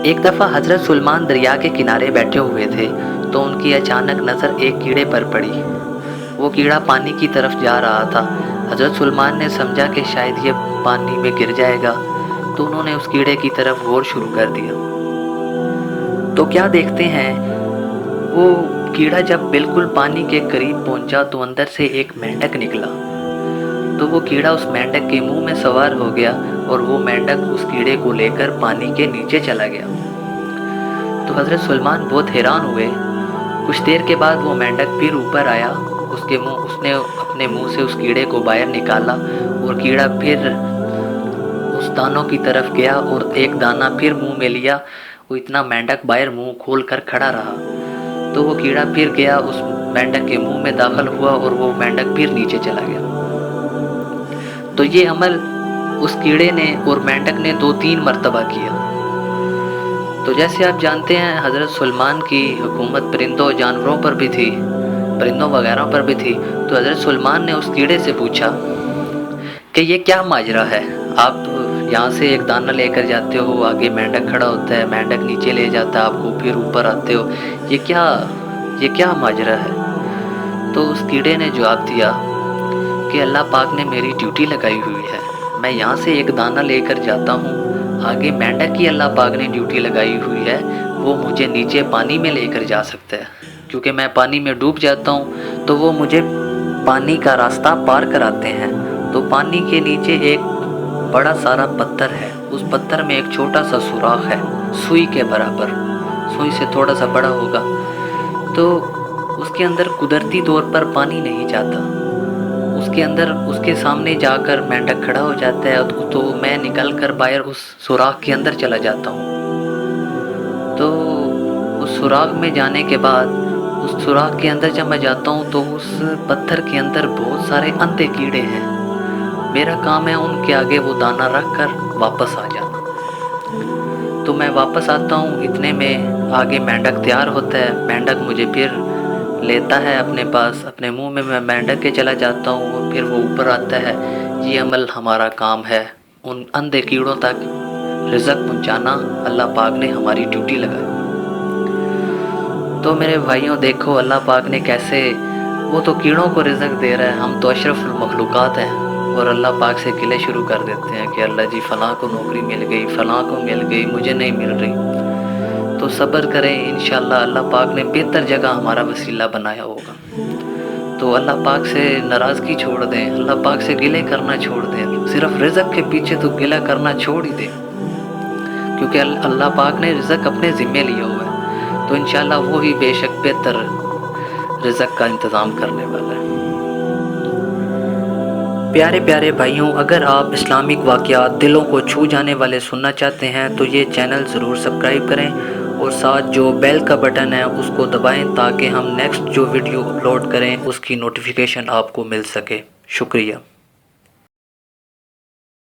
ایک دفعہ حضرت سلمان دریا کے کنارے بیٹھے ہوئے تھے تو ان کی اچانک نظر ایک کیڑے پر پڑی۔ وہ کیڑا پانی کی طرف جا رہا تھا۔ حضرت سلمان نے سمجھا کہ شاید یہ پانی میں گر جائے گا، تو انہوں نے اس کیڑے کی طرف غور شروع کر دیا۔ تو کیا دیکھتے ہیں، وہ کیڑا جب بالکل پانی کے قریب پہنچا تو اندر سے ایک مینڈک نکلا۔ تو وہ کیڑا اس مینڈک کے منہ میں سوار ہو گیا اور وہ مینڈک اس کیڑے کو لے کر پانی کے نیچے چلا گیا۔ تو حضرت سلمان بہت حیران ہوئے۔ کچھ دیر کے بعد وہ مینڈک پھر اوپر آیا، اس نے اپنے منہ سے اس کیڑے کو باہر نکالا اور کیڑا پھر اس دانوں کی طرف گیا اور ایک دانہ پھر منہ میں لیا۔ وہ اتنا مینڈک باہر منہ کھول کر کھڑا رہا۔ تو وہ کیڑا پھر گیا، اس مینڈک کے منہ میں داخل ہوا اور وہ مینڈک پھر نیچے چلا گیا۔ تو یہ عمل اس کیڑے نے اور مینڈک نے 2-3 مرتبہ کیا۔ تو جیسے آپ جانتے ہیں حضرت سلمان کی حکومت پرندوں جانوروں پر بھی تھی، پرندوں وغیرہ پر بھی تھی۔ تو حضرت سلمان نے اس کیڑے سے پوچھا کہ یہ کیا ماجرا ہے؟ آپ یہاں سے ایک دانہ لے کر جاتے ہو، آگے مینڈک کھڑا ہوتا ہے، مینڈک نیچے لے جاتا ہے آپ کو، پھر اوپر آتے ہو، یہ کیا ماجرا ہے؟ تو اس کیڑے نے جواب دیا کہ اللہ پاک نے میری ڈیوٹی لگائی ہوئی ہے، میں یہاں سے ایک دانہ لے کر جاتا ہوں، آگے مینڈک کی اللہ پاک نے ڈیوٹی لگائی ہوئی ہے، وہ مجھے نیچے پانی میں لے کر جا سکتا ہے، کیونکہ میں پانی میں ڈوب جاتا ہوں تو وہ مجھے پانی کا راستہ پار کراتے ہیں۔ تو پانی کے نیچے ایک بڑا سارا پتھر ہے، اس پتھر میں ایک چھوٹا سا سوراخ ہے، سوئی کے برابر، سوئی سے تھوڑا سا بڑا ہوگا۔ تو اس کے اندر قدرتی طور پر پانی نہیں جاتا، اس کے اندر اس کے سامنے جا کر مینڈک کھڑا ہو جاتا ہے، تو میں نکل کر باہر اس سوراخ کے اندر چلا جاتا ہوں۔ تو اس سوراخ میں جانے کے بعد، اس سوراخ کے اندر جب میں جاتا ہوں تو اس پتھر کے اندر بہت سارے اندھے کیڑے ہیں، میرا کام ہے ان کے آگے وہ دانہ رکھ کر واپس آ جانا۔ تو میں واپس آتا ہوں، اتنے میں آگے مینڈک تیار ہوتا ہے، مینڈک مجھے پھر لیتا ہے اپنے پاس، اپنے منہ میں میں مینڈک کے چلا جاتا ہوں اور پھر وہ اوپر آتا ہے۔ یہ عمل ہمارا کام ہے، ان اندھے کیڑوں تک رزق پہنچانا اللہ پاک نے ہماری ڈیوٹی لگائی۔ تو میرے بھائیوں دیکھو اللہ پاک نے کیسے، وہ تو کیڑوں کو رزق دے رہا ہے، ہم تو اشرف المخلوقات ہیں، اور اللہ پاک سے گلے شروع کر دیتے ہیں کہ اللہ جی فلاں کو نوکری مل گئی، فلاں کو مل گئی، مجھے نہیں مل رہی۔ تو صبر کریں، انشاءاللہ اللہ پاک نے بہتر جگہ ہمارا وسیلہ بنایا ہوگا۔ تو اللہ پاک سے ناراضگی چھوڑ دیں، اللہ پاک سے گلے کرنا چھوڑ دیں، صرف رزق کے پیچھے تو گلہ کرنا چھوڑ ہی دیں، کیونکہ اللہ پاک نے رزق اپنے ذمے لیا ہوا ہے، تو انشاءاللہ وہی بے شک بہتر رزق کا انتظام کرنے والا ہے۔ پیارے پیارے بھائیوں، اگر آپ اسلامک واقعات دلوں کو چھو جانے والے سننا چاہتے ہیں تو یہ چینل ضرور سبسکرائب کریں اور ساتھ جو بیل کا بٹن ہے اس کو دبائیں تاکہ ہم نیکسٹ جو ویڈیو اپلوڈ کریں اس کی نوٹیفیکیشن آپ کو مل سکے۔ شکریہ۔